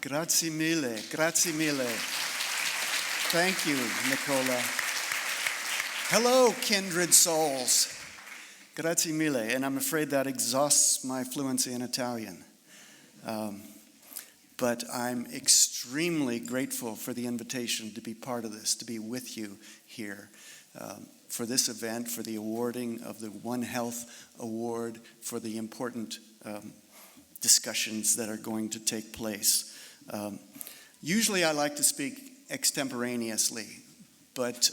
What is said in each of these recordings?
Grazie mille, grazie mille. Thank you, Nicola. Hello, kindred souls. Grazie mille, and I'm afraid that exhausts my fluency in Italian. But I'm extremely grateful for the invitation to be part of this, to be with you here for this event, for the awarding of the One Health Award, for the important discussions that are going to take place. Usually I like to speak extemporaneously, but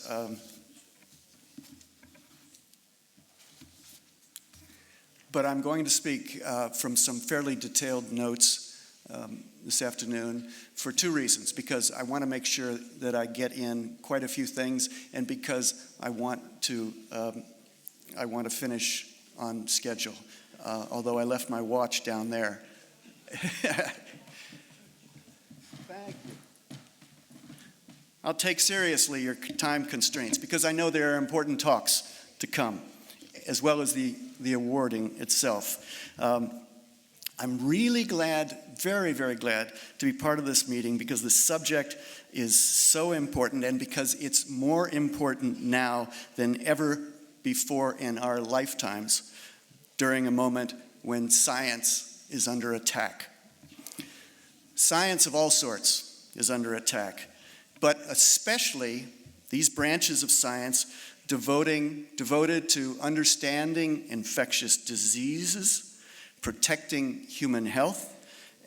I'm going to speak from some fairly detailed notes this afternoon for two reasons. Because I want to make sure that I get in quite a few things, and because I want to finish on schedule. Although I left my watch down there. Thank you. I'll take seriously your time constraints because I know there are important talks to come, as well as the awarding itself. I'm really glad, very, very glad to be part of this meeting because the subject is so important and because it's more important now than ever before in our lifetimes during a moment when science is under attack. Science of all sorts is under attack, but especially these branches of science devoted to understanding infectious diseases, protecting human health,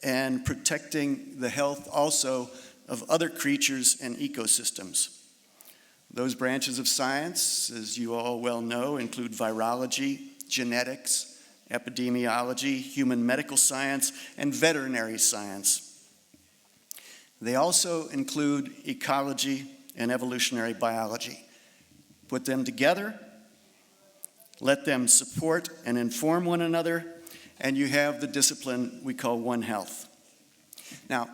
and protecting the health also of other creatures and ecosystems. Those branches of science, as you all well know, include virology, genetics, epidemiology, human medical science, and veterinary science. They also include ecology and evolutionary biology. Put them together, let them support and inform one another, and you have the discipline we call One Health. Now,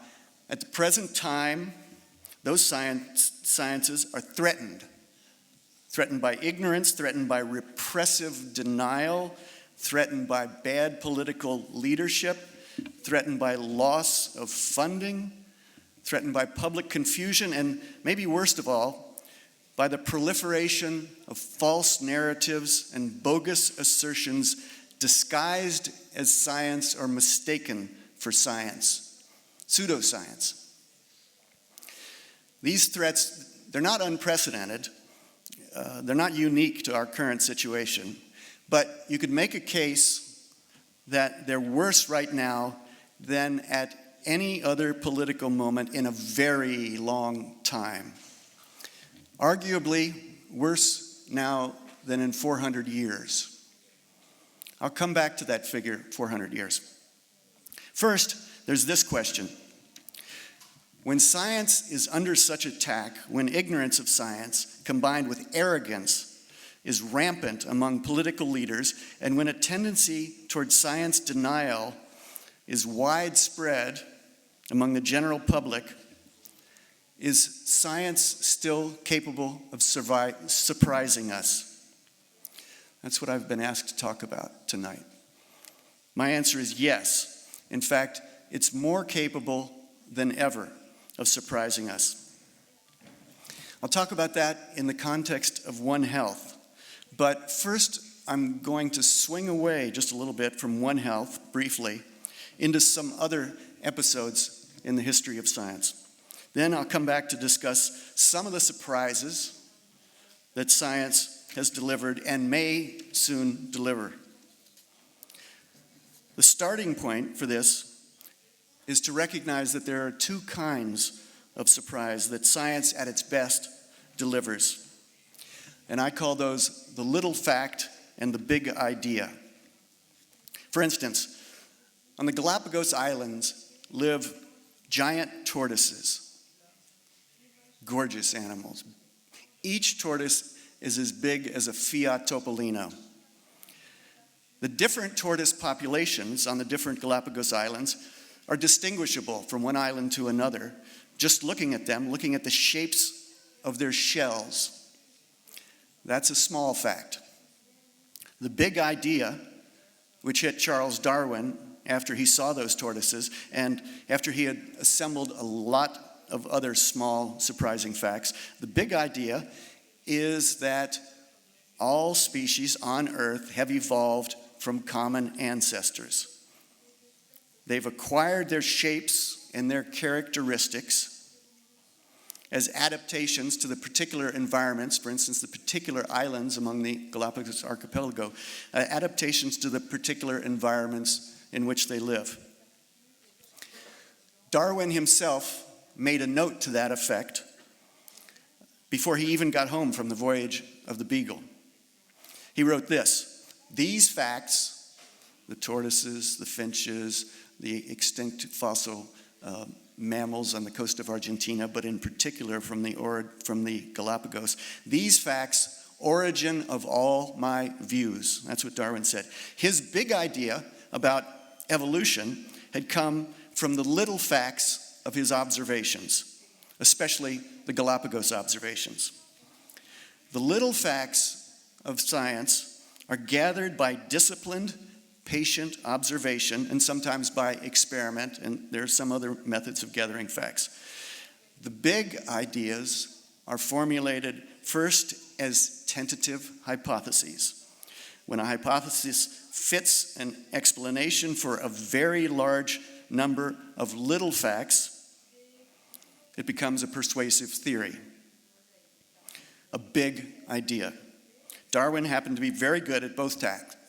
at the present time, those sciences are threatened by ignorance, threatened by repressive denial, threatened by bad political leadership, threatened by loss of funding, threatened by public confusion, and maybe worst of all, by the proliferation of false narratives and bogus assertions disguised as science or mistaken for science, pseudoscience. These threats, they're not unprecedented, they're not unique to our current situation, but you could make a case that they're worse right now than at any other political moment in a very long time. Arguably worse now than in 400 years. I'll come back to that figure, 400 years. First, there's this question. When science is under such attack, when ignorance of science combined with arrogance is rampant among political leaders, and when a tendency towards science denial is widespread among the general public, is science still capable of surprising us? That's what I've been asked to talk about tonight. My answer is yes. In fact, it's more capable than ever of surprising us. I'll talk about that in the context of One Health. But first, I'm going to swing away just a little bit from One Health, briefly, into some other episodes in the history of science. Then I'll come back to discuss some of the surprises that science has delivered and may soon deliver. The starting point for this is to recognize that there are two kinds of surprise that science at its best delivers. And I call those the little fact and the big idea. For instance, on the Galapagos Islands live giant tortoises. Gorgeous animals. Each tortoise is as big as a Fiat Topolino. The different tortoise populations on the different Galapagos Islands are distinguishable from one island to another, just looking at them, looking at the shapes of their shells. That's a small fact. The big idea, which hit Charles Darwin after he saw those tortoises and after he had assembled a lot of other small, surprising facts. The big idea is that all species on Earth have evolved from common ancestors. They've acquired their shapes and their characteristics as adaptations to the particular environments, for instance, the particular islands among the Galapagos archipelago, adaptations to the particular environments in which they live. Darwin himself made a note to that effect before he even got home from the voyage of the Beagle. He wrote this: "These facts, the tortoises, the finches, the extinct fossil mammals on the coast of Argentina, but in particular from the Galapagos, these facts, origin of all my views." That's what Darwin said. His big idea about evolution had come from the little facts of his observations, especially the Galapagos observations. The little facts of science are gathered by disciplined, patient observation, and sometimes by experiment, and there are some other methods of gathering facts. The big ideas are formulated first as tentative hypotheses. When a hypothesis fits an explanation for a very large number of little facts, it becomes a persuasive theory, a big idea. Darwin happened to be very good at both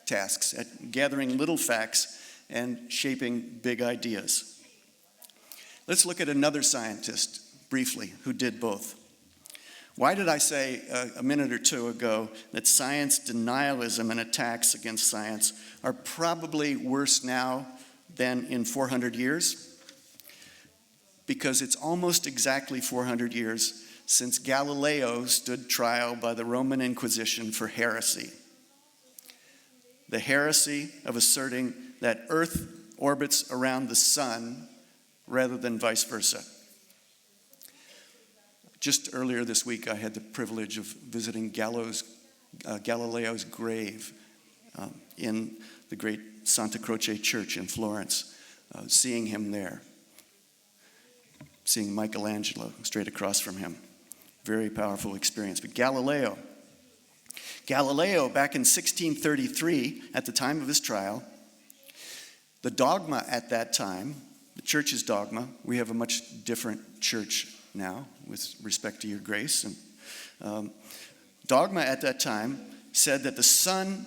tasks, at gathering little facts and shaping big ideas. Let's look at another scientist briefly who did both. Why did I say a minute or two ago that science denialism and attacks against science are probably worse now than in 400 years? Because it's almost exactly 400 years since Galileo stood trial by the Roman Inquisition for heresy. The heresy of asserting that Earth orbits around the sun rather than vice versa. Just earlier this week, I had the privilege of visiting Galileo's grave in the great Santa Croce Church in Florence, seeing him there, seeing Michelangelo straight across from him. Very powerful experience. But Galileo, back in 1633, at the time of his trial, the dogma at that time, the church's dogma, we have a much different church now with respect to your grace. And dogma at that time said that the sun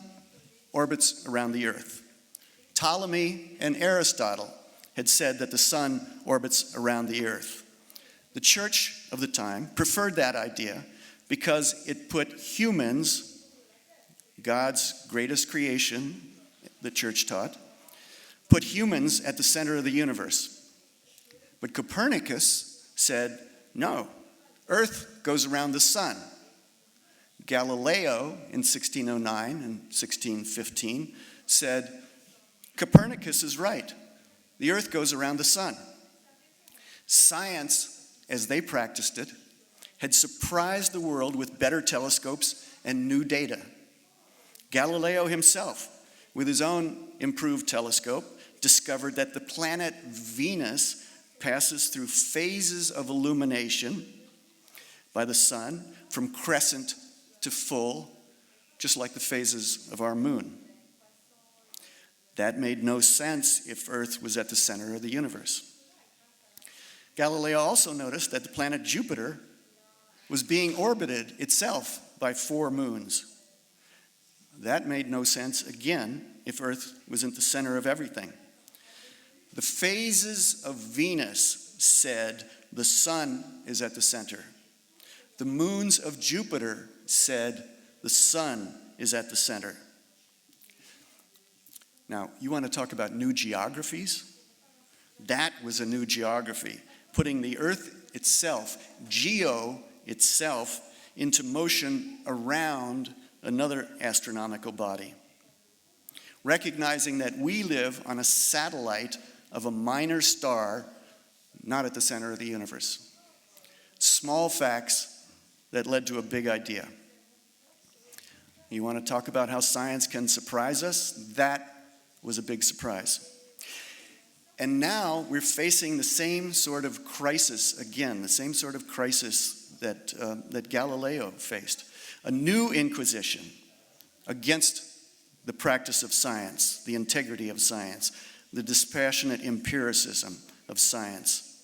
orbits around the earth. Ptolemy and Aristotle had said that the sun orbits around the earth. The church of the time preferred that idea because it put humans, God's greatest creation, the church taught, put humans at the center of the universe. But Copernicus said, no, Earth goes around the sun. Galileo in 1609 and 1615 said, Copernicus is right. The Earth goes around the sun. Science, as they practiced it, had surprised the world with better telescopes and new data. Galileo himself, with his own improved telescope, discovered that the planet Venus passes through phases of illumination by the sun, from crescent to full, just like the phases of our moon. That made no sense if Earth was at the center of the universe. Galileo also noticed that the planet Jupiter was being orbited itself by 4 moons. That made no sense, again, if Earth was at the center of everything. The phases of Venus said the sun is at the center. The moons of Jupiter said the sun is at the center. Now, you want to talk about new geographies? That was a new geography, putting the Earth itself, geo itself, into motion around another astronomical body. Recognizing that we live on a satellite of a minor star, not at the center of the universe. Small facts that led to a big idea. You want to talk about how science can surprise us? That was a big surprise. And now we're facing the same sort of crisis again, the same sort of crisis that Galileo faced. A new inquisition against the practice of science, the integrity of science, the dispassionate empiricism of science.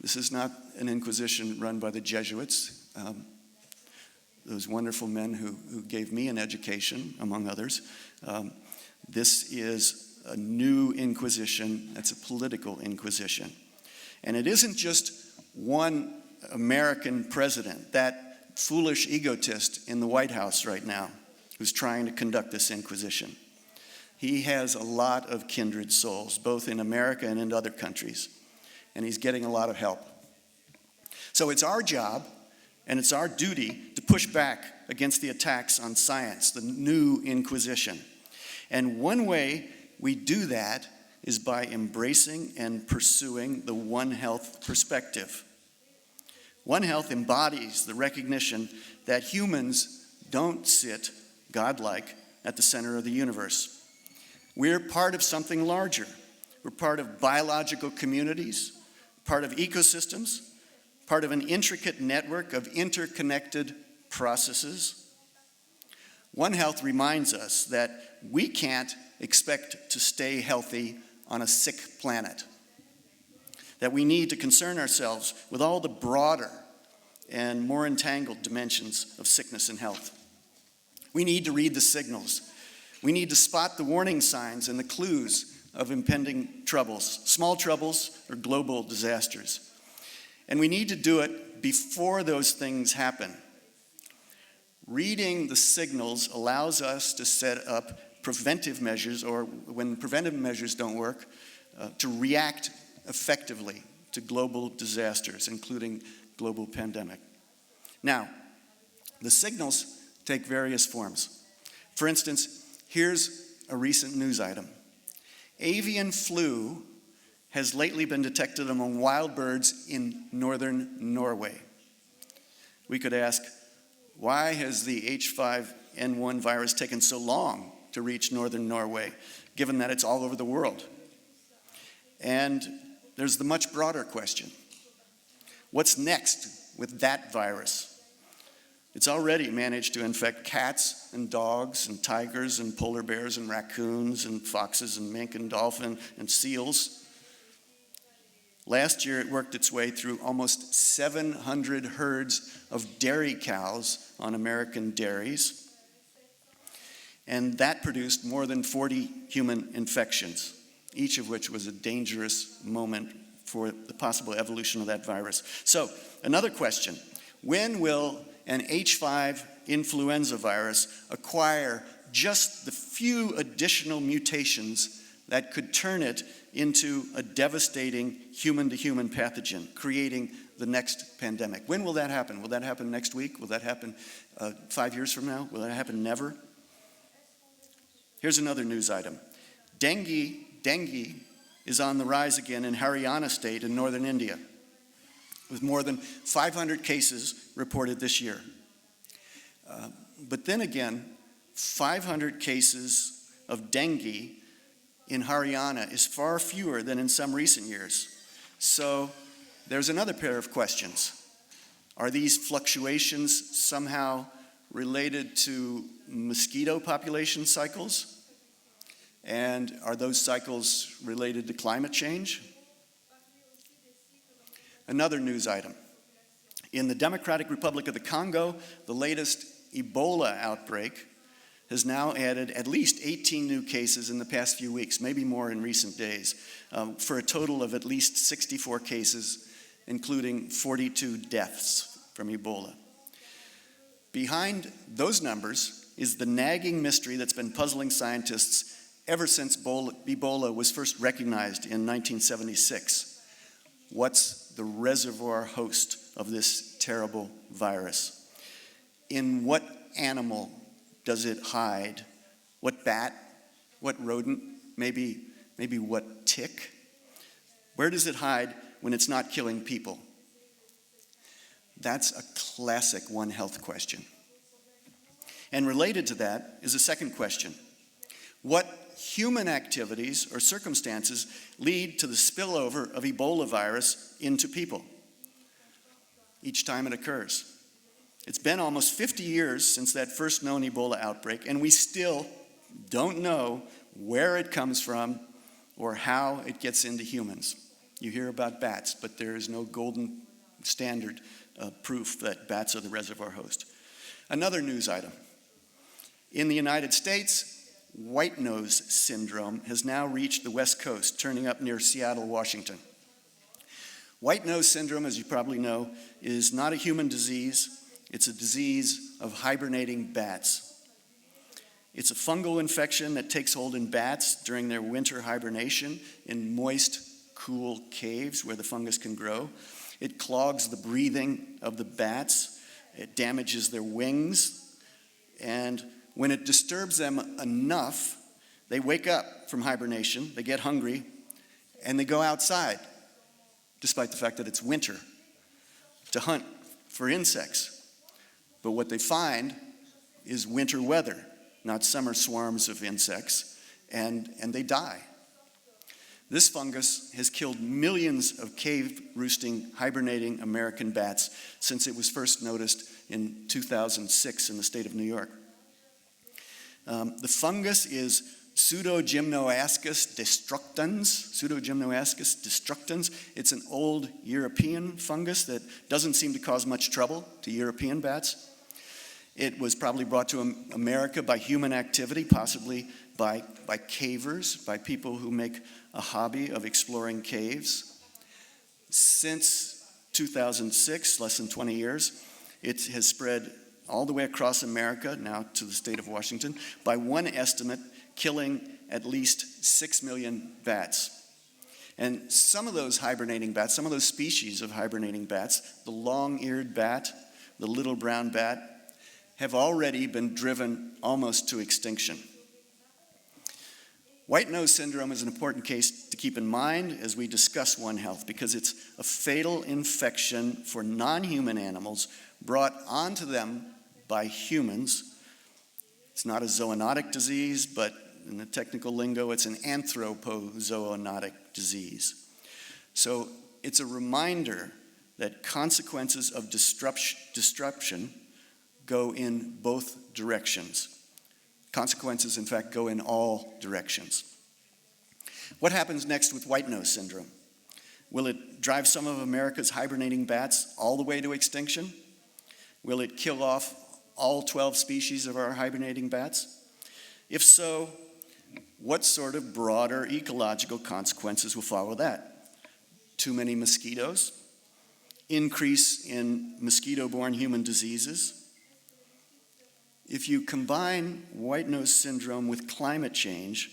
This is not an inquisition run by the Jesuits, those wonderful men who gave me an education, among others. This is a new inquisition. That's a political inquisition. And it isn't just one American president, that foolish egotist in the White House right now, who's trying to conduct this inquisition. He has a lot of kindred souls, both in America and in other countries, and he's getting a lot of help. So it's our job and it's our duty to push back against the attacks on science, the new inquisition. And one way we do that is by embracing and pursuing the One Health perspective. One Health embodies the recognition that humans don't sit godlike at the center of the universe. We're part of something larger. We're part of biological communities, part of ecosystems, part of an intricate network of interconnected processes. One Health reminds us that we can't expect to stay healthy on a sick planet, that we need to concern ourselves with all the broader and more entangled dimensions of sickness and health. We need to read the signals. We need to spot the warning signs and the clues of impending troubles, small troubles or global disasters. And we need to do it before those things happen. Reading the signals allows us to set up preventive measures, or when preventive measures don't work, to react effectively to global disasters, including global pandemic. Now, the signals take various forms. For instance, here's a recent news item. Avian flu has lately been detected among wild birds in northern Norway. We could ask, why has the H5N1 virus taken so long to reach northern Norway, given that it's all over the world? And there's the much broader question. What's next with that virus? It's already managed to infect cats and dogs and tigers and polar bears and raccoons and foxes and mink and dolphin and seals. Last year, it worked its way through almost 700 herds of dairy cows on American dairies. And that produced more than 40 human infections, each of which was a dangerous moment for the possible evolution of that virus. So, another question. When will an H5 influenza virus acquire just the few additional mutations that could turn it into a devastating human-to-human pathogen, creating the next pandemic? When will that happen? Will that happen next week? Will that happen 5 years from now? Will that happen never? Here's another news item. Dengue is on the rise again in Haryana state in northern India, with more than 500 cases reported this year. But then again, 500 cases of dengue in Haryana is far fewer than in some recent years. So there's another pair of questions. Are these fluctuations somehow related to mosquito population cycles? And are those cycles related to climate change? Another news item. In the Democratic Republic of the Congo, the latest Ebola outbreak has now added at least 18 new cases in the past few weeks, maybe more in recent days, for a total of at least 64 cases, including 42 deaths from Ebola. Behind those numbers is the nagging mystery that's been puzzling scientists ever since Ebola was first recognized in 1976. What's the reservoir host of this terrible virus? In what animal does it hide? What bat? What rodent? Maybe what tick? Where does it hide when it's not killing people? That's a classic One Health question. And related to that is a second question. What human activities or circumstances lead to the spillover of Ebola virus into people each time it occurs. It's been almost 50 years since that first known Ebola outbreak, and we still don't know where it comes from or how it gets into humans. You hear about bats, but there is no golden standard proof that bats are the reservoir host. Another news item. In the United States, white nose syndrome has now reached the West Coast, turning up near Seattle, Washington. White nose syndrome, as you probably know, is not a human disease. It's a disease of hibernating bats. It's a fungal infection that takes hold in bats during their winter hibernation in moist, cool caves where the fungus can grow. It clogs the breathing of the bats. It damages their wings. And when it disturbs them enough, they wake up from hibernation, they get hungry, and they go outside, despite the fact that it's winter, to hunt for insects. But what they find is winter weather, not summer swarms of insects, and they die. This fungus has killed millions of cave-roosting, hibernating American bats since it was first noticed in 2006 in the state of New York. The fungus is Pseudogymnoascus destructans. It's an old European fungus that doesn't seem to cause much trouble to European bats. It was probably brought to America by human activity, possibly by cavers, by people who make a hobby of exploring caves. Since 2006, less than 20 years, it has spread all the way across America, now to the state of Washington, by one estimate, killing at least 6 million bats. And some of those hibernating bats, some of those species of hibernating bats, the long-eared bat, the little brown bat, have already been driven almost to extinction. White nose syndrome is an important case to keep in mind as we discuss One Health, because it's a fatal infection for non-human animals brought onto them by humans. It's not a zoonotic disease, but in the technical lingo, it's an anthropozoonotic disease. So it's a reminder that consequences of disruption go in both directions. Consequences, in fact, go in all directions. What happens next with white nose syndrome? Will it drive some of America's hibernating bats all the way to extinction? Will it kill off all 12 species of our hibernating bats? If so, what sort of broader ecological consequences will follow that? Too many mosquitoes? Increase in mosquito-borne human diseases? If you combine white nose syndrome with climate change,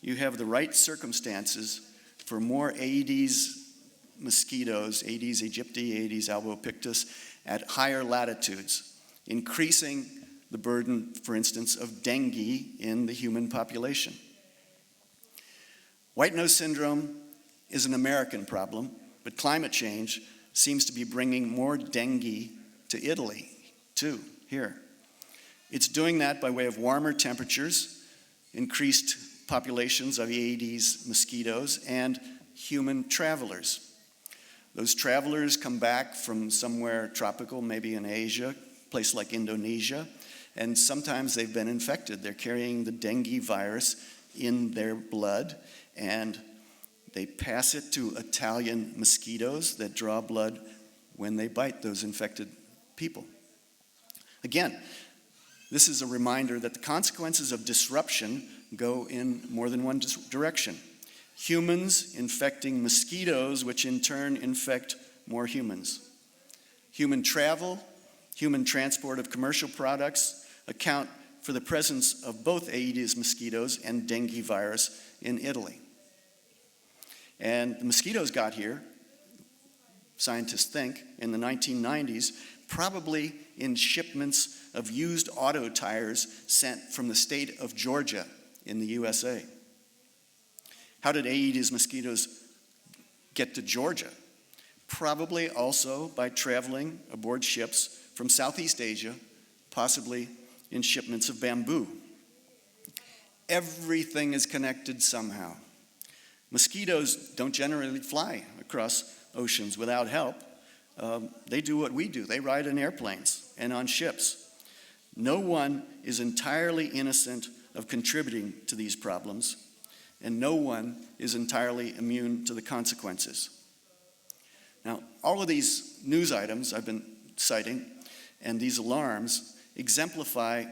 you have the right circumstances for more Aedes mosquitoes, Aedes aegypti, Aedes albopictus, at higher latitudes, increasing the burden, for instance, of dengue in the human population. White nose syndrome is an American problem, but climate change seems to be bringing more dengue to Italy, too, here. It's doing that by way of warmer temperatures, increased populations of Aedes mosquitoes, and human travelers. Those travelers come back from somewhere tropical, maybe in Asia, a place like Indonesia, and sometimes they've been infected. They're carrying the dengue virus in their blood, and they pass it to Italian mosquitoes that draw blood when they bite those infected people. Again, this is a reminder that the consequences of disruption go in more than one direction. Humans infecting mosquitoes, which in turn infect more humans. Human travel, human transport of commercial products account for the presence of both Aedes mosquitoes and dengue virus in Italy. And the mosquitoes got here, scientists think, in the 1990s, probably in shipments of used auto tires sent from the state of Georgia in the USA. How did Aedes mosquitoes get to Georgia? Probably also by traveling aboard ships from Southeast Asia, possibly in shipments of bamboo. Everything is connected somehow. Mosquitoes don't generally fly across oceans without help. They do what we do. They ride in airplanes and on ships. No one is entirely innocent of contributing to these problems, and no one is entirely immune to the consequences. Now, all of these news items I've been citing and these alarms exemplify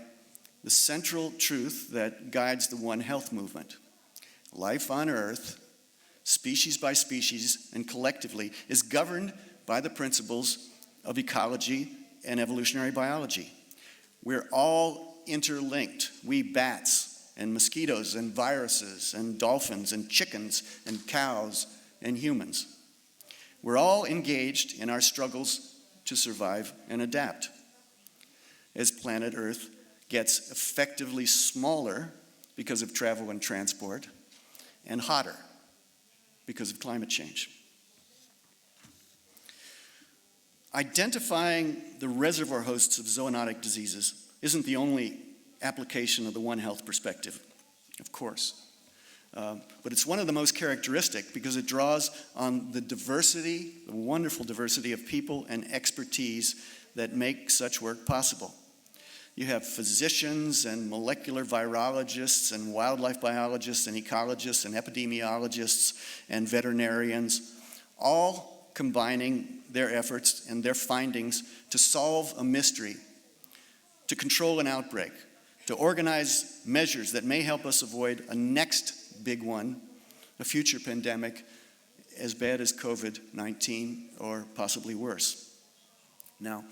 the central truth that guides the One Health movement. Life on Earth, species by species and collectively, is governed by the principles of ecology and evolutionary biology. We're all interlinked. We bats and mosquitoes and viruses and dolphins and chickens and cows and humans. We're all engaged in our struggles to survive and adapt. As planet Earth gets effectively smaller because of travel and transport, and hotter because of climate change. Identifying the reservoir hosts of zoonotic diseases isn't the only application of the One Health perspective, of course. But it's one of the most characteristic because it draws on the diversity, the wonderful diversity of people and expertise that make such work possible. You have physicians and molecular virologists and wildlife biologists and ecologists and epidemiologists and veterinarians, all combining their efforts and their findings to solve a mystery, to control an outbreak, to organize measures that may help us avoid a next big one, a future pandemic as bad as COVID-19 or possibly worse. Now,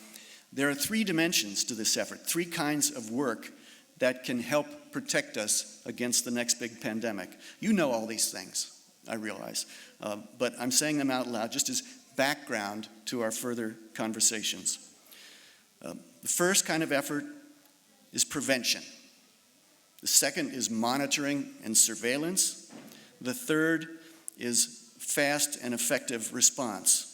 there are three dimensions to this effort, three kinds of work that can help protect us against the next big pandemic. You know all these things, I realize, but I'm saying them out loud just as background to our further conversations. The first kind of effort is prevention. The second is monitoring and surveillance. The third is fast and effective response.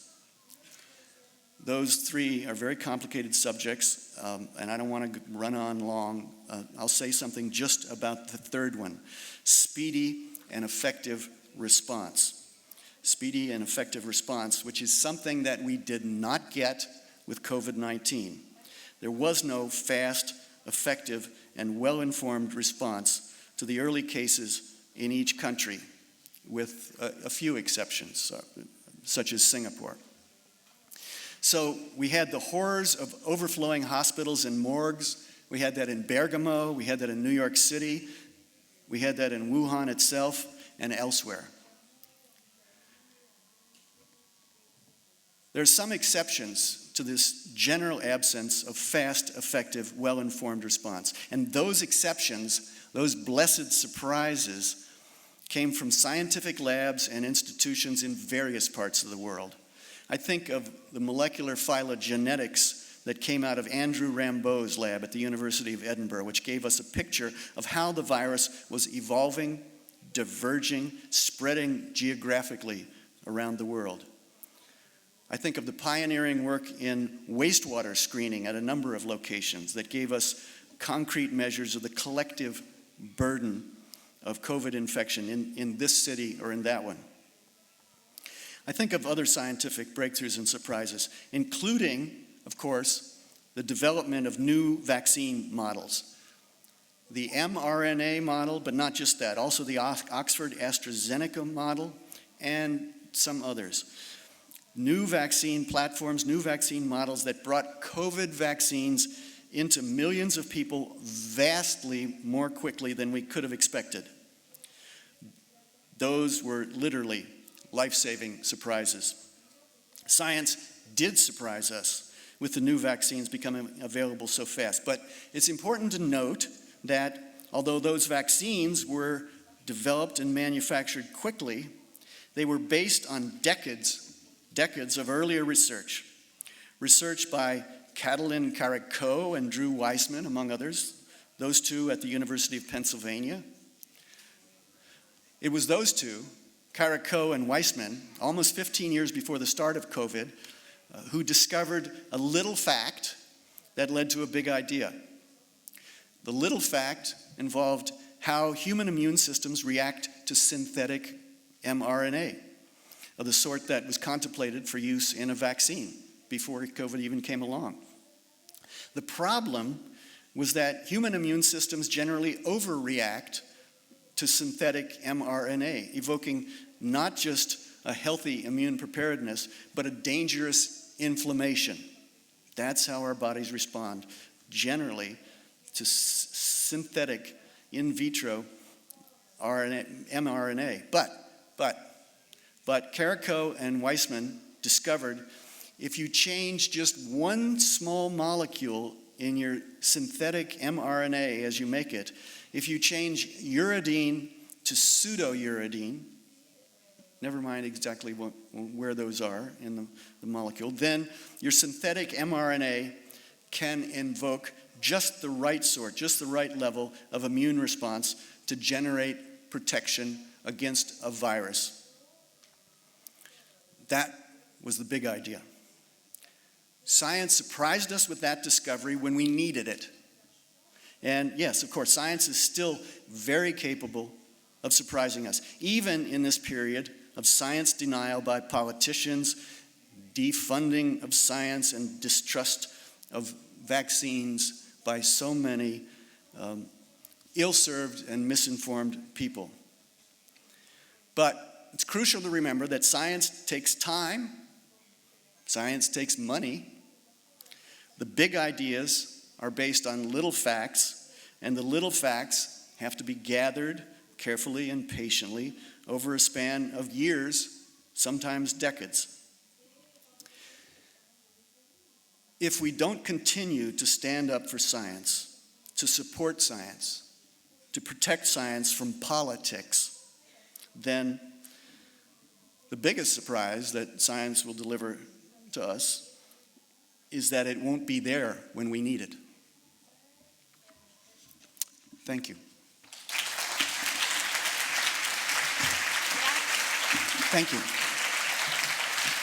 Those three are very complicated subjects, and I don't want to run on long. I'll say something just about the third one, speedy and effective response. Speedy and effective response, which is something that we did not get with COVID-19. There was no fast, effective, and well-informed response to the early cases in each country, with a few exceptions, such as Singapore. So we had the horrors of overflowing hospitals and morgues. We had that in Bergamo, we had that in New York City, we had that in Wuhan itself and elsewhere. There are some exceptions to this general absence of fast, effective, well-informed response. And those exceptions, those blessed surprises, came from scientific labs and institutions in various parts of the world. I think of the molecular phylogenetics that came out of Andrew Rambeau's lab at the University of Edinburgh, which gave us a picture of how the virus was evolving, diverging, spreading geographically around the world. I think of the pioneering work in wastewater screening at a number of locations that gave us concrete measures of the collective burden of COVID infection in this city or in that one. I think of other scientific breakthroughs and surprises, including, of course, the development of new vaccine models. The mRNA model, but not just that, also the Oxford AstraZeneca model, and some others. New vaccine platforms, new vaccine models that brought COVID vaccines into millions of people vastly more quickly than we could have expected. Those were literally life-saving surprises. Science did surprise us with the new vaccines becoming available so fast. But it's important to note that although those vaccines were developed and manufactured quickly, they were based on decades of earlier research. Research by Katalin Karikó and Drew Weissman, among others, those two at the University of Pennsylvania. It was those two, Karikó and Weissman, almost 15 years before the start of COVID, who discovered a little fact that led to a big idea. The little fact involved how human immune systems react to synthetic mRNA of the sort that was contemplated for use in a vaccine before COVID even came along. The problem was that human immune systems generally overreact to synthetic mRNA, evoking not just a healthy immune preparedness, but a dangerous inflammation. That's how our bodies respond, generally, to synthetic in vitro mRNA. But Carrico and Weissman discovered if you change just one small molecule in your synthetic mRNA as you make it, if you change uridine to pseudouridine, never mind exactly where those are in the molecule, then your synthetic mRNA can invoke just the right sort, just the right level of immune response to generate protection against a virus. That was the big idea. Science surprised us with that discovery when we needed it. And yes, of course, science is still very capable of surprising us, even in this period of science denial by politicians, defunding of science, and distrust of vaccines by so many ill-served and misinformed people. But it's crucial to remember that science takes time, science takes money. The big ideas are based on little facts, and the little facts have to be gathered carefully and patiently over a span of years, sometimes decades. If we don't continue to stand up for science, to support science, to protect science from politics, then the biggest surprise that science will deliver to us is that it won't be there when we need it. Thank you. Thank you.